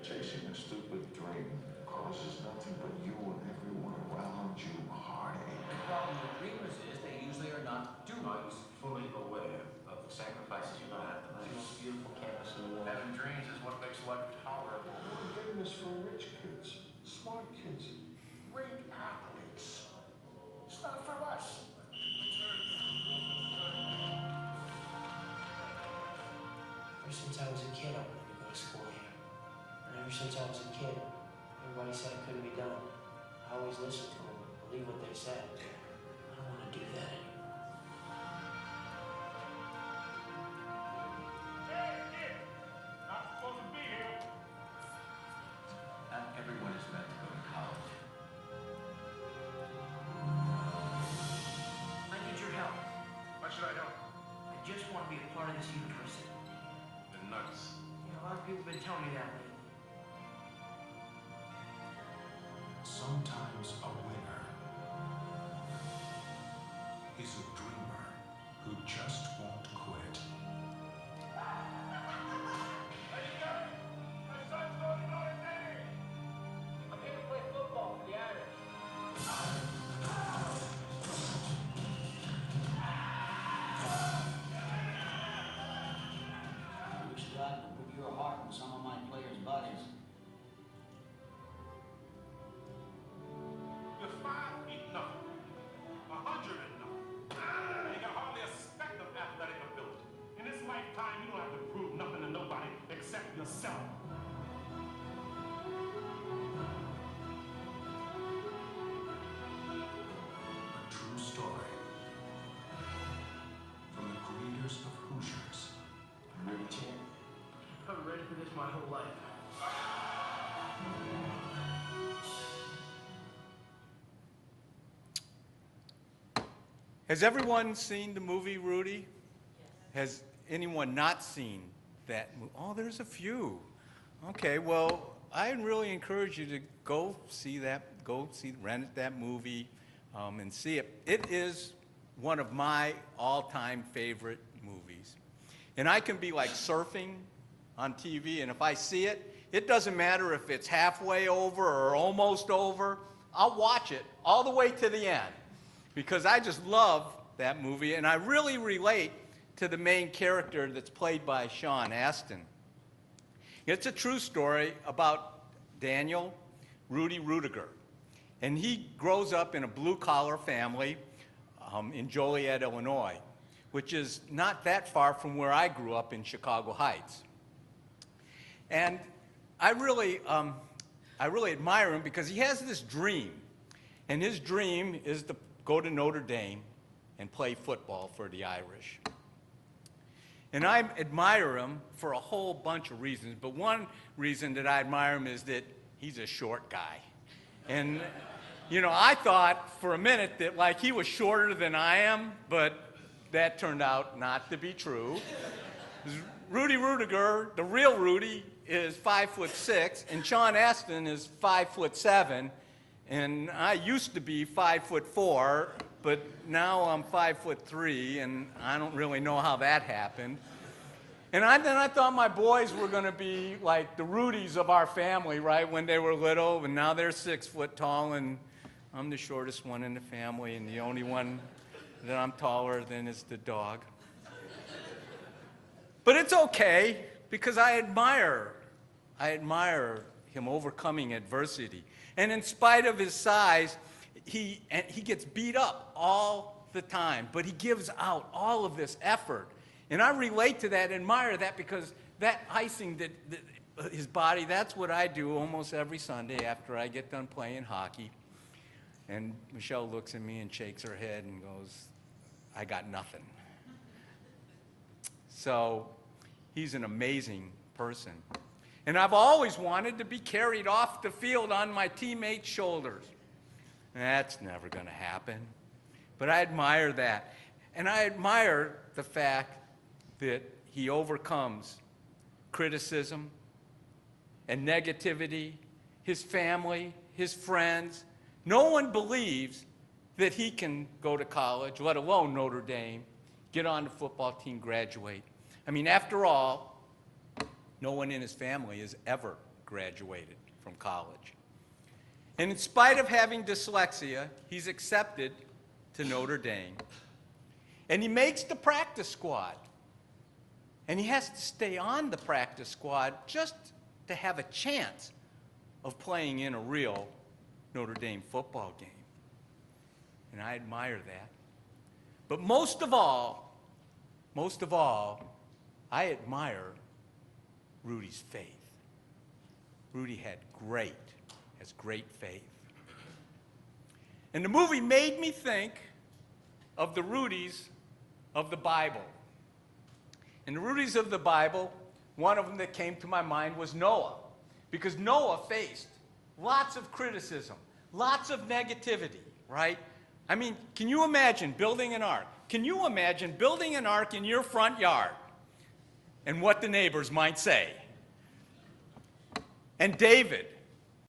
Chasing a stupid dream causes nothing but you and everyone around you heartache. The problem with dreamers is they usually are not doers. Fully aware of the sacrifices you're gonna have to make. The most beautiful campus in the world. Having dreams is what makes life tolerable. We're getting this for rich kids, smart kids, great athletes. It's not for us. Ever since I was a kid, I wanted to go to school here. And ever since I was a kid, everybody said it couldn't be done. I always listened to them, believe what they said. I don't want to do that anymore. Hey, kid! Not supposed to be here. Not everyone is meant to go to college. I need your help. Why should I help? I just want to be a part of this university. The nuts. A lot of people have been telling me that lately. Sometimes a winner is a dreamer who just won't quit. Hey, guys! My son's going to Notre Dame! I'm here to play football for the Irish. I wish God would put your heart in some of my players' bodies. You're 5 feet nothing. 100 and nothing. You got hardly a speck of athletic ability. In this lifetime, you don't have to prove nothing to nobody except yourself. A true story from the creators of Hoosiers. I'm ready, champ. I've been ready for this my whole life. Has everyone seen the movie Rudy? Has anyone not seen that? Oh, there's a few. Okay, well, I really encourage you to go see that, rent that movie and see it. It is one of my all-time favorite movies. And I can be like surfing on TV, and if I see it, it doesn't matter if it's halfway over or almost over, I'll watch it all the way to the end, because I just love that movie, and I really relate to the main character that's played by Sean Astin. It's a true story about Daniel Rudy Rudiger, and he grows up in a blue-collar family in Joliet, Illinois, which is not that far from where I grew up in Chicago Heights. And I really admire him because he has this dream, and his dream is to go to Notre Dame and play football for the Irish. And I admire him for a whole bunch of reasons, but one reason that I admire him is that he's a short guy. And, you know, I thought for a minute that, like, he was shorter than I am, but that turned out not to be true. Rudy Rudiger, the real Rudy, is 5'6", and Sean Astin is 5'7", and I used to be 5'4", but now I'm 5'3", and I don't really know how that happened. And then I thought my boys were going to be like the Rudys of our family, right, when they were little, and now they're 6 foot tall, and I'm the shortest one in the family, and the only one that I'm taller than is the dog. But it's okay, because I admire him overcoming adversity. And in spite of his size, he gets beat up all the time, but he gives out all of this effort. And I relate to that, admire that, because that icing that his body, that's what I do almost every Sunday after I get done playing hockey. And Michelle looks at me and shakes her head and goes, I got nothing. So he's an amazing person. And I've always wanted to be carried off the field on my teammates' shoulders. That's never going to happen. But I admire that. And I admire the fact that he overcomes criticism and negativity, his family, his friends. No one believes that he can go to college, let alone Notre Dame, get on the football team, graduate. I mean, after all, no one in his family has ever graduated from college. And in spite of having dyslexia, he's accepted to Notre Dame. And he makes the practice squad. And he has to stay on the practice squad just to have a chance of playing in a real Notre Dame football game. And I admire that. But most of all, I admire Rudy's faith. Rudy has great faith. And the movie made me think of the Rudys of the Bible. And the Rudys of the Bible, one of them that came to my mind was Noah. Because Noah faced lots of criticism, lots of negativity, right? I mean, can you imagine building an ark? Can you imagine building an ark in your front yard and what the neighbors might say? And David,